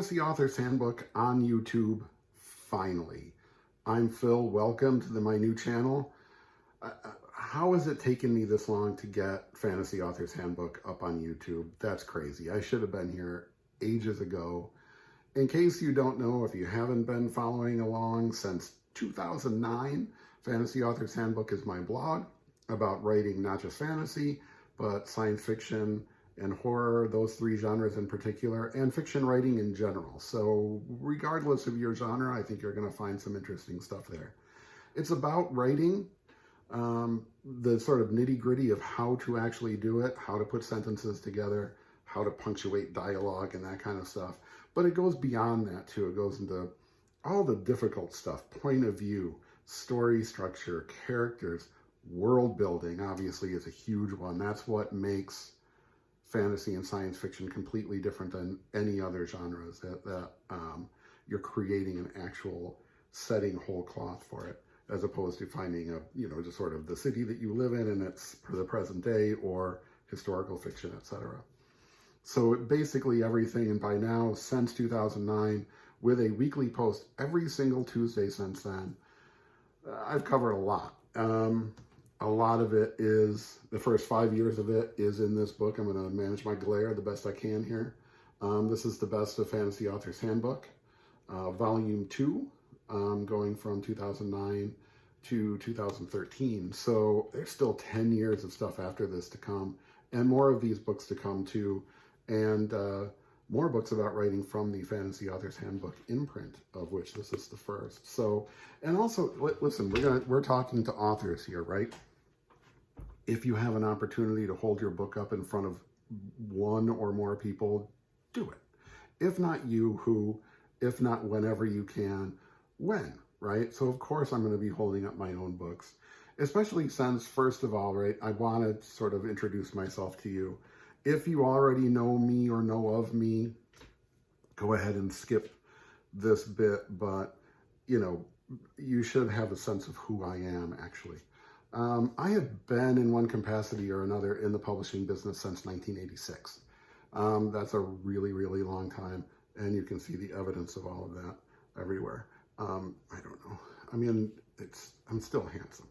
Fantasy Author's Handbook on YouTube, finally. I'm Phil, welcome to my new channel. How has it taken me this long to get Fantasy Author's Handbook up on YouTube? That's crazy. I should have been here ages ago. In case you don't know, if you haven't been following along since 2009, Fantasy Author's Handbook is my blog about writing not just fantasy, but science fiction and horror, those three genres in particular, and fiction writing in general. So regardless of your genre, I think you're going to find some interesting stuff there. It's about writing, the sort of nitty-gritty of how to actually do it, how to put sentences together, how to punctuate dialogue and that kind of stuff. But it goes beyond that too. It goes into all the difficult stuff: point of view, story structure, characters, world building obviously is a huge one. That's what makes fantasy and science fiction completely different than any other genres, that you're creating an actual setting whole cloth for it, as opposed to finding just sort of the city that you live in and it's for the present day, or historical fiction, etc. So basically everything, and by now, since 2009, with a weekly post every single Tuesday since then, I've covered a lot. A lot of it is, the first 5 years of it is in this book. I'm going to manage my glare the best I can here. This is the Best of Fantasy Author's Handbook, Volume 2, going from 2009 to 2013. So there's still 10 years of stuff after this to come, and more of these books to come too, and more books about writing from the Fantasy Author's Handbook imprint, of which this is the first. So, and also, listen, we're talking to authors here, right? If you have an opportunity to hold your book up in front of one or more people, do it. If not you, who? If not whenever you can, when, right? So of course I'm going to be holding up my own books, especially since, first of all, right, I want to sort of introduce myself to you. If you already know me or know of me, go ahead and skip this bit, but you should have a sense of who I am, actually. I have been in one capacity or another in the publishing business since 1986. That's a really, really long time, and you can see the evidence of all of that everywhere. I don't know. I mean, I'm still handsome.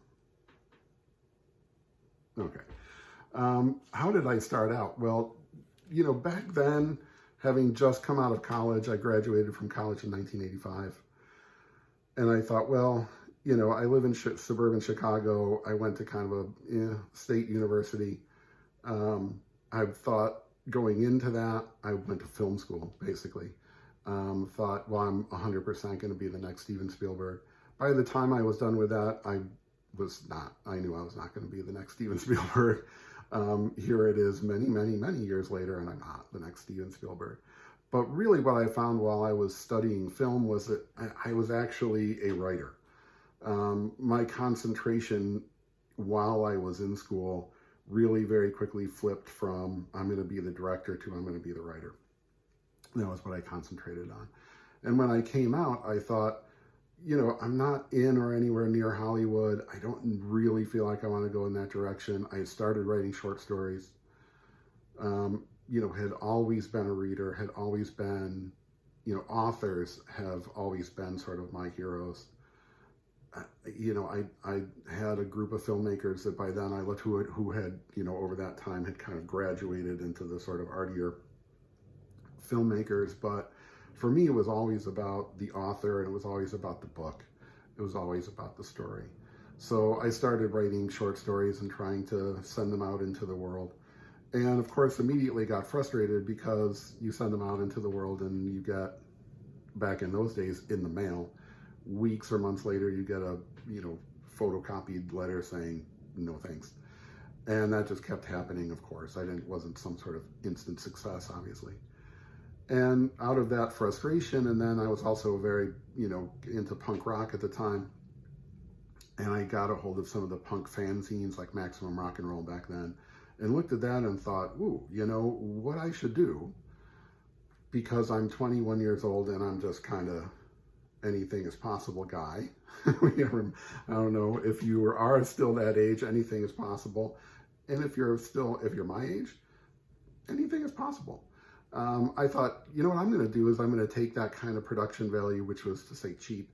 Okay. How did I start out? Well, back then, having just come out of college, I graduated from college in 1985. And I thought, well, I live in suburban Chicago. I went to kind of a state university. I thought going into that, I went to film school, basically. Thought, well, I'm 100% going to be the next Steven Spielberg. By the time I was done with that, I was not. I knew I was not going to be the next Steven Spielberg. Here it is many, many, many years later, and I'm not the next Steven Spielberg. But really what I found while I was studying film was that I was actually a writer. My concentration while I was in school really very quickly flipped from I'm going to be the director to I'm going to be the writer. That was what I concentrated on. And when I came out, I thought, I'm not in or anywhere near Hollywood. I don't really feel like I want to go in that direction. I had started writing short stories, had always been a reader, had always been, authors have always been sort of my heroes. I had a group of filmmakers that by then I looked who had, over that time had kind of graduated into the sort of artier filmmakers. But for me, it was always about the author, and it was always about the book. It was always about the story. So I started writing short stories and trying to send them out into the world. And of course, immediately got frustrated because you send them out into the world and you get, back in those days, in the mail, weeks or months later, you get a, photocopied letter saying, no thanks. And that just kept happening, of course. It wasn't some sort of instant success, obviously. And out of that frustration, and then I was also very, into punk rock at the time, and I got a hold of some of the punk fanzines like Maximum Rock and Roll back then, and looked at that and thought, ooh, what I should do, because I'm 21 years old and I'm just kind of anything is possible guy. I don't know if you are still that age, anything is possible. And if you're my age, anything is possible. I thought, you know what I'm going to do is I'm going to take that kind of production value, which was to say cheap,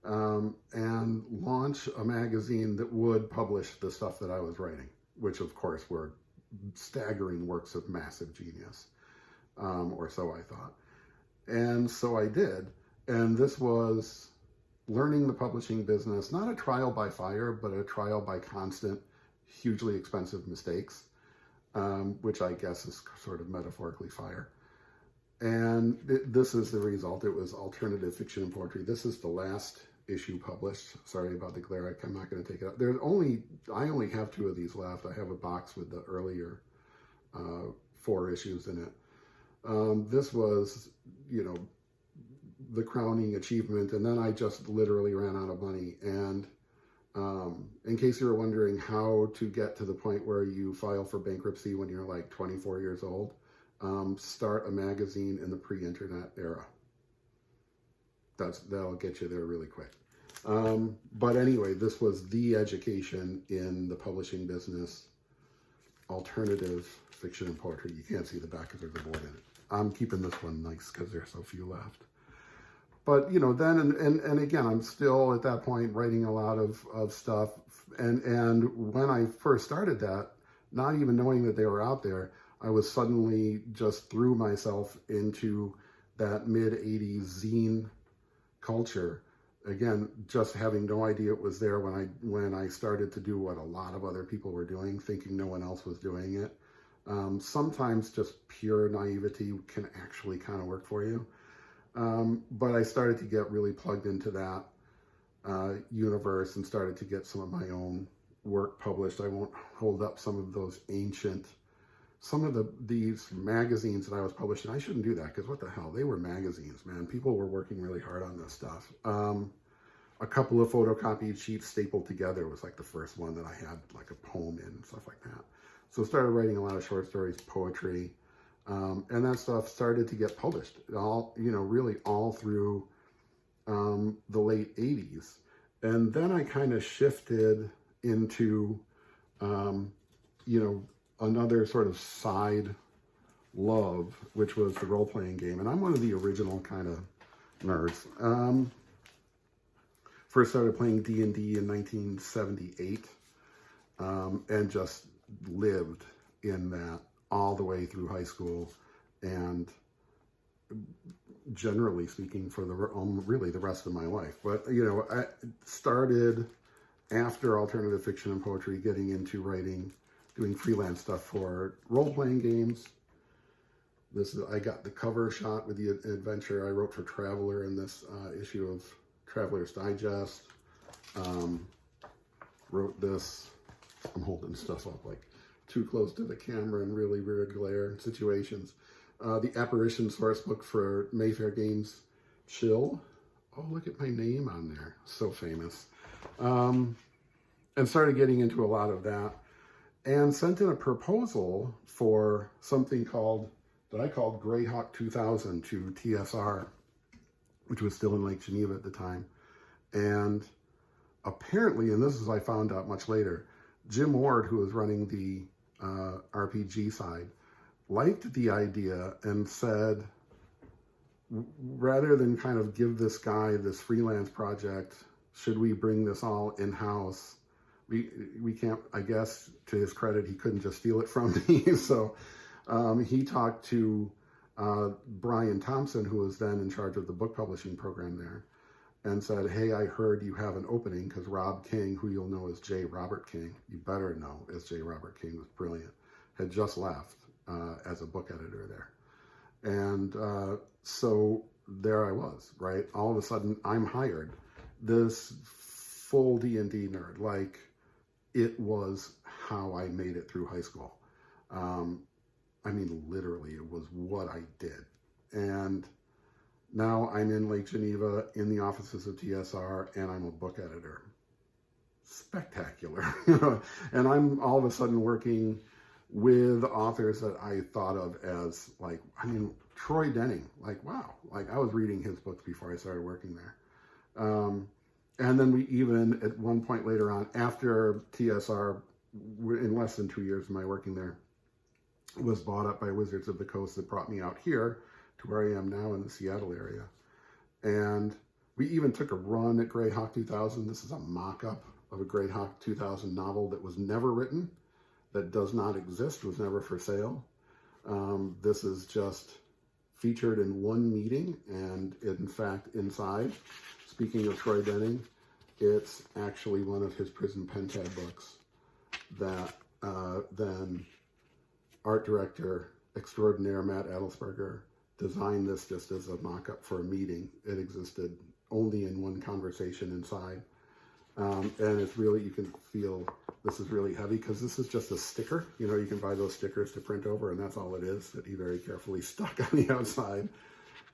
and launch a magazine that would publish the stuff that I was writing, which of course were staggering works of massive genius, or so I thought. And so I did. And this was learning the publishing business, not a trial by fire, but a trial by constant, hugely expensive mistakes, which I guess is sort of metaphorically fire. And this is the result. It was alternative fiction and poetry. This is the last issue published. Sorry about the glare. I'm not going to take it out. I only have 2 of these left. I have a box with the earlier 4 issues in it. This was, the crowning achievement. And then I just literally ran out of money. And in case you were wondering how to get to the point where you file for bankruptcy when you're like 24 years old, start a magazine in the pre-internet era. That'll get you there really quick. But anyway, this was the education in the publishing business, alternative fiction and poetry. You can't see the back because there's a board in it. I'm keeping this one nice because there's so few left. But, then, and again, I'm still at that point writing a lot of stuff. And when I first started that, not even knowing that they were out there, I was suddenly just threw myself into that mid-'80s zine culture. Again, just having no idea it was there when I started to do what a lot of other people were doing, thinking no one else was doing it. Sometimes just pure naivety can actually kind of work for you. But I started to get really plugged into that universe and started to get some of my own work published. I won't hold up some of those these magazines that I was publishing. I shouldn't do that because what the hell? They were magazines, man. People were working really hard on this stuff. A couple of photocopied sheets stapled together was like the first one that I had like a poem in and stuff like that. So I started writing a lot of short stories, poetry, and that stuff started to get published really all through the late 80s. And then I kind of shifted into, another sort of side love, which was the role-playing game. And I'm one of the original kind of nerds. First started playing D&D in 1978, and just lived in that all the way through high school, and generally speaking for really the rest of my life. But I started after alternative fiction and poetry getting into writing, doing freelance stuff for role-playing games. I got the cover shot with the adventure I wrote for Traveler in this issue of Traveler's Digest. Wrote this. I'm holding stuff up like too close to the camera in really weird glare situations. The Apparition source book for Mayfair Games Chill. Oh, look at my name on there. So famous. And started getting into a lot of that. And sent in a proposal for something that I called Greyhawk 2000 to TSR, which was still in Lake Geneva at the time. And apparently, and this is I found out much later, Jim Ward, who was running the RPG side, liked the idea and said, rather than kind of give this guy this freelance project, should we bring this all in-house? We can't, I guess, to his credit, he couldn't just steal it from me. So he talked to Brian Thompson, who was then in charge of the book publishing program there, and said, hey, I heard you have an opening, because Rob King, who you'll know as J. Robert King, you better know as J. Robert King, was brilliant, had just left as a book editor there. And so there I was, right? All of a sudden, I'm hired. This full D&D nerd, like, it was how I made it through high school. I mean, literally, it was what I did. And now I'm in Lake Geneva in the offices of TSR, and I'm a book editor. Spectacular. And I'm all of a sudden working with authors that I thought of as, like, Troy Denning. Like, wow. Like, I was reading his books before I started working there. And then we even, at one point later on, after TSR, in less than 2 years of my working there, was bought up by Wizards of the Coast that brought me out here to where I am now in the Seattle area. And we even took a run at Greyhawk 2000. This is a mock-up of a Greyhawk 2000 novel that was never written, that does not exist, was never for sale. This is just featured in one meeting, and in fact, inside, speaking of Troy Denning, it's actually one of his prison pen pad books that then art director extraordinaire Matt Adelsberger designed this just as a mock-up for a meeting. It existed only in one conversation inside. And it's really, you can feel this is really heavy because this is just a sticker. You know, you can buy those stickers to print over, and that's all it is that he very carefully stuck on the outside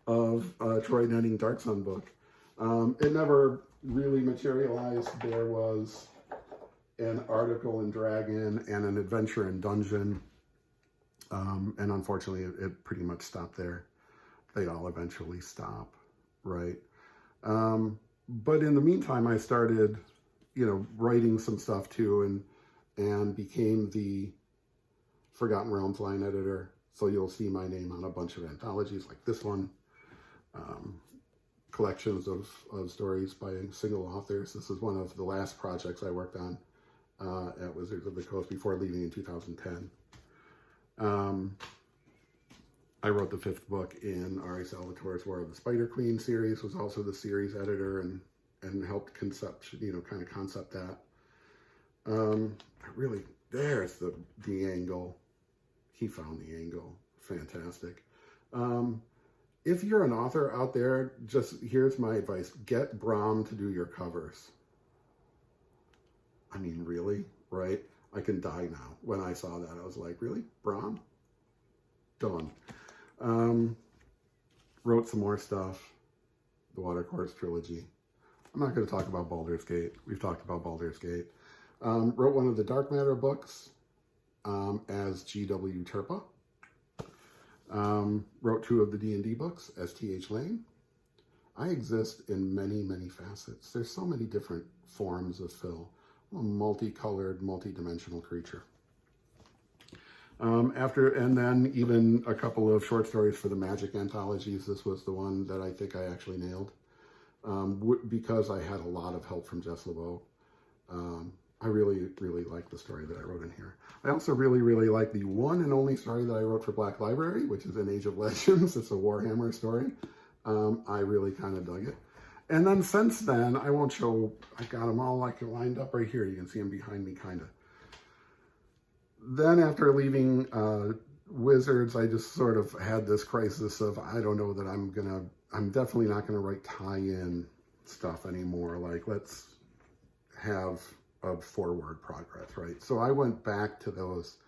of Troy Denning Dark Sun book. It never really materialized. There was an article in Dragon and an adventure in Dungeon. And unfortunately, it pretty much stopped there. They all eventually stop, right? But in the meantime, I started, you know, writing some stuff too, and became the Forgotten Realms line editor. So you'll see my name on a bunch of anthologies like this one, collections of stories by single authors. This is one of the last projects I worked on at Wizards of the Coast before leaving in 2010. I wrote the 5th book in R.A. Salvatore's War of the Spider Queen series, was also the series editor and helped concept that. Really, there's the angle. He found the angle. Fantastic. If you're an author out there, just here's my advice. Get Brom to do your covers. I mean, really, right? I can die now. When I saw that, I was like, really? Brom? Done. Wrote some more stuff. The Watercourse trilogy. I'm not going to talk about Baldur's Gate. We've talked about Baldur's Gate. Wrote one of the Dark Matter books as G.W. Turpa. Wrote 2 of the D&D books as T.H. Lane. I exist in many, many facets. There's so many different forms of Phil. I'm a multicolored, multi-dimensional creature. And then even a couple of short stories for the Magic anthologies. This was the one that I think I actually nailed because I had a lot of help from Jess LeBeau. I really, really like the story that I wrote in here. I also really, really like the one and only story that I wrote for Black Library, which is in Age of Legends. It's a Warhammer story. I really kind of dug it. And then since then, I won't show, I got them all like lined up right here. You can see them behind me, kind of. Then after leaving Wizards, I just sort of had this crisis of, I don't know that I'm definitely not gonna write tie-in stuff anymore. Like, let's have a forward progress, right? So I went back to those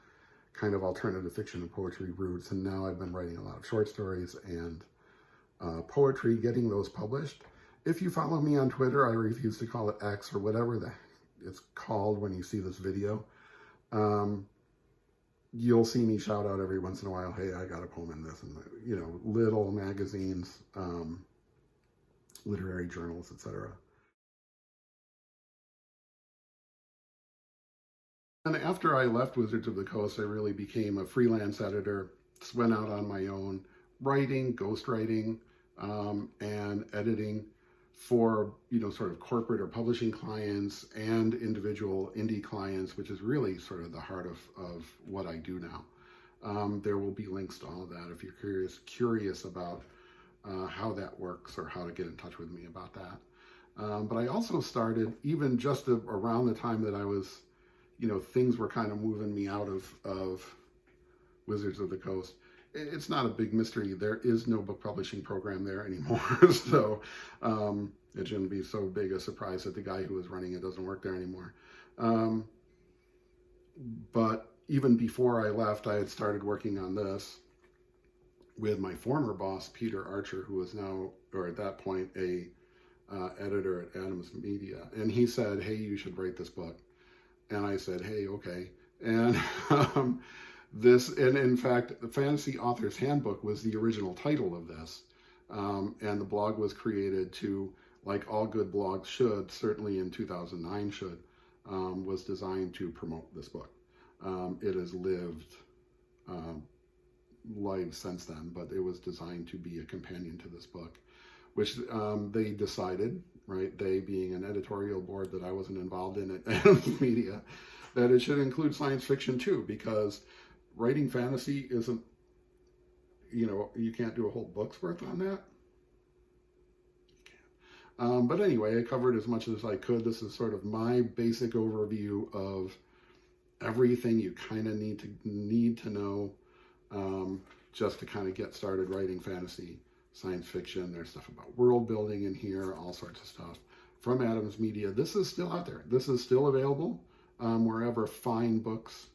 kind of alternative fiction and poetry roots, and now I've been writing a lot of short stories and poetry, getting those published. If you follow me on Twitter, I refuse to call it X or whatever it's called when you see this video. You'll see me shout out every once in a while, hey, I got a poem in this, and you know, little magazines, literary journals, etc. And after I left Wizards of the Coast, I really became a freelance editor, just went out on my own, writing, ghostwriting, and editing for, you know, sort of corporate or publishing clients and individual indie clients, which is really sort of the heart of what I do now. There will be links to all of that if you're curious about how that works or how to get in touch with me about that. But I also started, even just around the time that I was, you know, things were kind of moving me out of Wizards of the Coast. It's not a big mystery. There is no book publishing program there anymore. So it shouldn't be so big a surprise that the guy who was running it doesn't work there anymore. But even before I left, I had started working on this with my former boss, Peter Archer, who is now, or at that point, a editor at Adams Media. And he said, hey, you should write this book. And I said, hey, okay. And and in fact, the Fantasy Author's Handbook was the original title of this. And the blog was created to, like all good blogs should, certainly in 2009 should, was designed to promote this book. It has lived lives since then, but it was designed to be a companion to this book, which they decided, right, they being an editorial board that I wasn't involved in at Adams Media, that it should include science fiction too, because writing fantasy isn't, you can't do a whole book's worth on that. But anyway, I covered as much as I could. This is sort of my basic overview of everything you kind of need to know just to kind of get started writing fantasy, science fiction. There's stuff about world building in here, all sorts of stuff from Adams Media. This is still out there. This is still available wherever fine books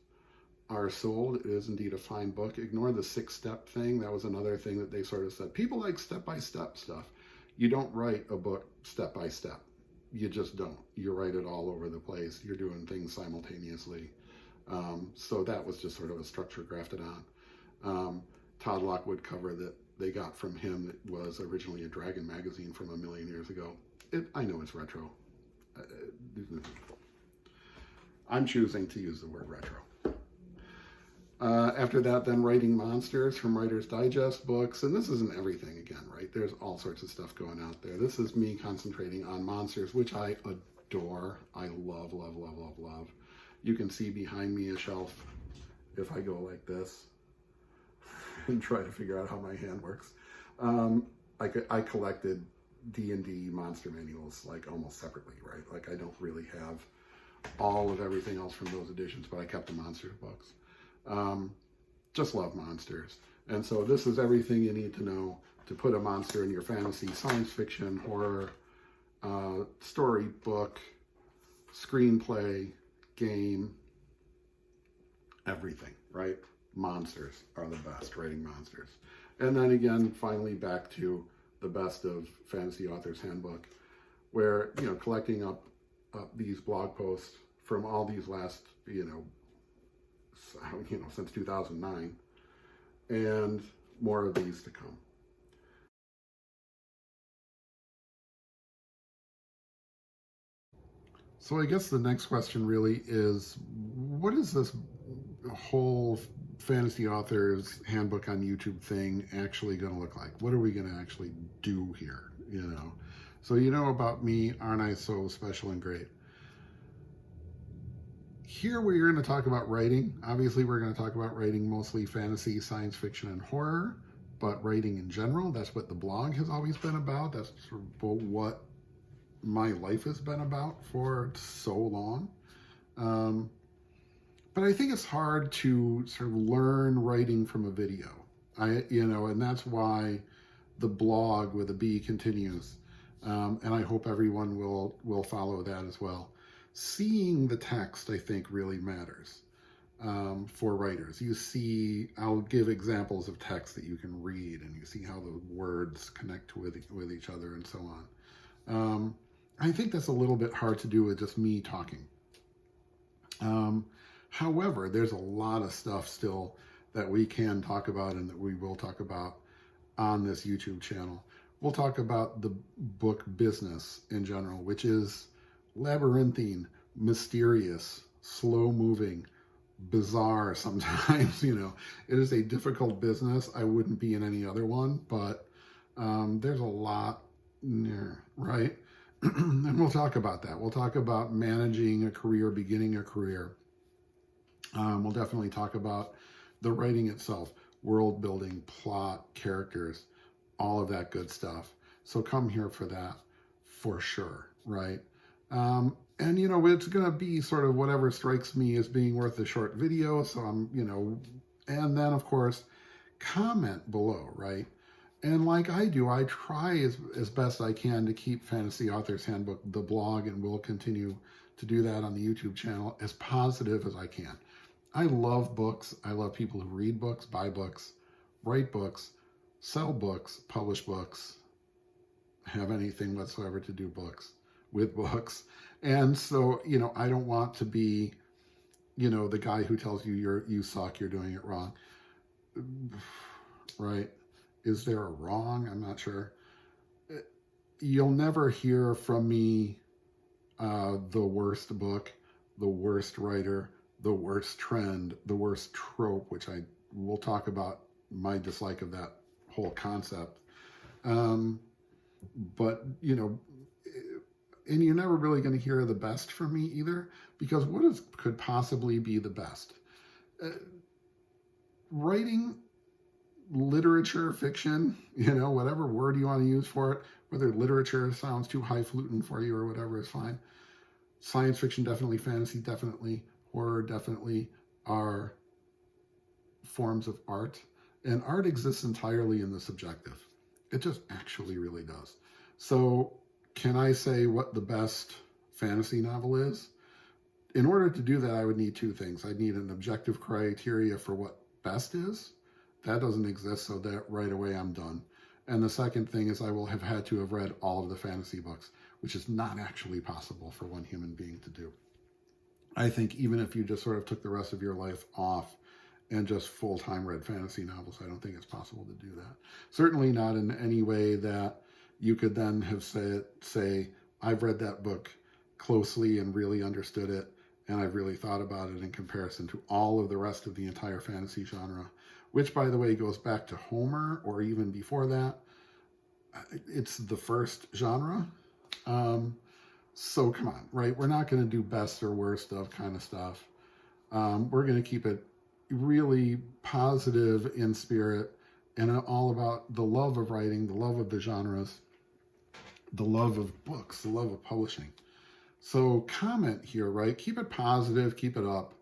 are sold. It is indeed a fine book. Ignore the 6-step thing. That was another thing that they sort of said. People like step-by-step stuff. You don't write a book step-by-step. You just don't. You write it all over the place. You're doing things simultaneously. So that was just sort of a structure grafted on. Todd Lockwood cover that they got from him that was originally a Dragon magazine from a million years ago. I know it's retro. I'm choosing to use the word retro. After that, then writing monsters from Writer's Digest books. And this isn't everything again, right? There's all sorts of stuff going out there. This is me concentrating on monsters, which I adore. I love, love, love, love, love. You can see behind me a shelf if I go like this and try to figure out how my hand works. I collected D&D monster manuals like almost separately, right? Like I don't really have all of everything else from those editions, but I kept the monsters books. Just love monsters. And so this is everything you need to know to put a monster in your fantasy, science fiction, horror, storybook, screenplay, game, everything, right? Monsters are the best, writing monsters. And then again, finally back to the best of Fantasy Author's Handbook, where, collecting up these blog posts from all these last, since 2009, and more of these to come. So I guess the next question really is, what is this whole Fantasy Authors Handbook on YouTube thing actually going to look like? What are we going to actually do here, So about me, aren't I so special and great? Here we're going to talk about writing. Obviously, we're going to talk about writing mostly fantasy, science fiction, and horror, but writing in general, that's what the blog has always been about. That's sort of what my life has been about for so long. But I think it's hard to sort of learn writing from a video. And that's why the blog with a B continues. And I hope everyone will follow that as well. Seeing the text, I think, really matters for writers. I'll give examples of text that you can read, and you see how the words connect with each other and so on. I think that's a little bit hard to do with just me talking. However, there's a lot of stuff still that we can talk about and that we will talk about on this YouTube channel. We'll talk about the book business in general, which is labyrinthine, mysterious, slow-moving, bizarre sometimes. It is a difficult business. I wouldn't be in any other one, but there's a lot there, right? And we'll talk about that. We'll talk about managing a career, beginning a career. We'll definitely talk about the writing itself, world building, plot, characters, all of that good stuff. So come here for that, for sure, right? And, it's going to be sort of whatever strikes me as being worth a short video. So I'm, and then, of course, comment below, right? And like I do, I try as best I can to keep Fantasy Authors Handbook, the blog, and will continue to do that on the YouTube channel, as positive as I can. I love books. I love people who read books, buy books, write books, sell books, publish books, have anything whatsoever to do with books. And so, I don't want to be, the guy who tells you you suck, you're doing it wrong, right? Is there a wrong? I'm not sure. You'll never hear from me the worst book, the worst writer, the worst trend, the worst trope, which I we'll talk about my dislike of that whole concept. But, you know, and you're never really going to hear the best from me either, because could possibly be the best? Writing literature, fiction, you know, whatever word you want to use for it, whether literature sounds too highfalutin for you or whatever is fine. Science fiction, definitely. Fantasy, definitely. Horror, definitely are forms of art. And art exists entirely in the subjective. It just actually really does. So can I say what the best fantasy novel is? In order to do that, I would need two things. I'd need an objective criteria for what best is. That doesn't exist, so that right away I'm done. And the second thing is I will have had to have read all of the fantasy books, which is not actually possible for one human being to do. I think even if you just sort of took the rest of your life off and just full-time read fantasy novels, I don't think it's possible to do that. Certainly not in any way that you could then have say, I've read that book closely and really understood it, and I've really thought about it in comparison to all of the rest of the entire fantasy genre, which, by the way, goes back to Homer, or even before that. It's the first genre. So come on, right? We're not going to do best or worst of kind of stuff. We're going to keep it really positive in spirit and all about the love of writing, the love of the genres, the love of books, the love of publishing. So comment here, right? Keep it positive, keep it up.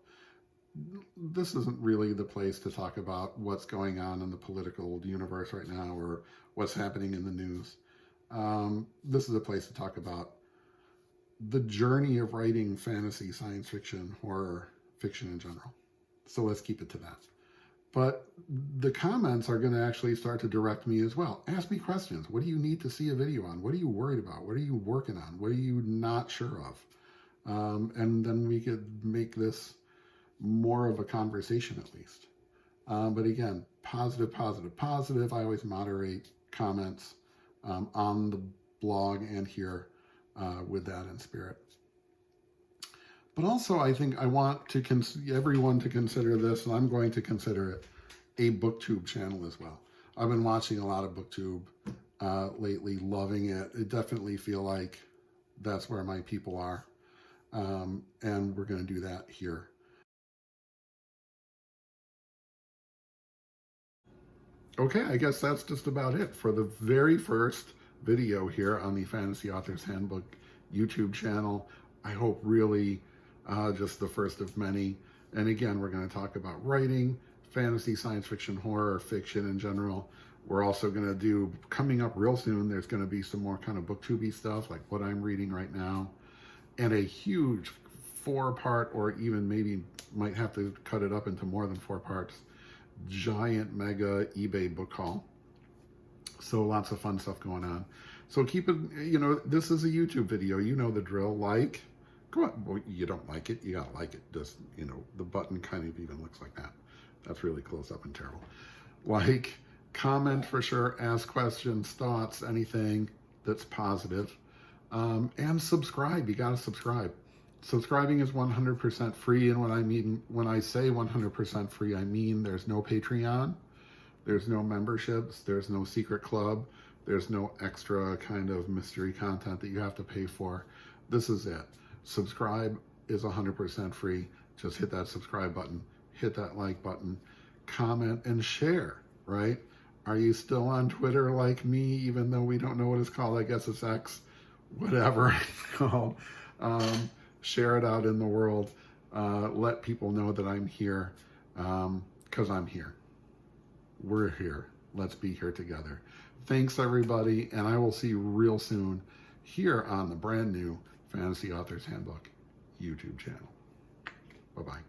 This isn't really the place to talk about what's going on in the political universe right now or what's happening in the news. This is a place to talk about the journey of writing fantasy, science fiction, horror, fiction in general. So let's keep it to that. But the comments are going to actually start to direct me as well. Ask me questions. What do you need to see a video on? What are you worried about? What are you working on? What are you not sure of? And then we could make this more of a conversation at least. But again, positive, positive, positive. I always moderate comments on the blog and here with that in spirit. But also, I think I want to everyone to consider this, and I'm going to consider it a BookTube channel as well. I've been watching a lot of BookTube lately, loving it. I definitely feel like that's where my people are, and we're going to do that here. Okay, I guess that's just about it for the very first video here on the Fantasy Authors Handbook YouTube channel. I hope really just the first of many. And again, we're going to talk about writing, fantasy, science fiction, horror, fiction in general. We're also going to do, coming up real soon, there's going to be some more kind of booktubey stuff, like what I'm reading right now, and a huge 4-part, or even maybe might have to cut it up into more than 4 parts, giant mega eBay book haul. So lots of fun stuff going on. So keep it, you know, this is a YouTube video. You know the drill. Like, go on. Well, you don't like it, you gotta like it. Just, you know, the button kind of even looks like that. That's really close up and terrible. Like, comment for sure, ask questions, thoughts, anything that's positive. And subscribe. You gotta subscribe. Subscribing is 100% free, and when I say 100% free, I mean there's no Patreon, there's no memberships, there's no secret club, there's no extra kind of mystery content that you have to pay for. This is it. Subscribe is 100% free. Just hit that subscribe button, hit that like button, comment, and share, right? Are you still on Twitter like me, even though we don't know what it's called? I guess it's X, whatever it's called. Share it out in the world. Let people know that I'm here, because I'm here. We're here. Let's be here together. Thanks, everybody, and I will see you real soon here on the brand new Fantasy Authors Handbook YouTube channel. Bye-bye.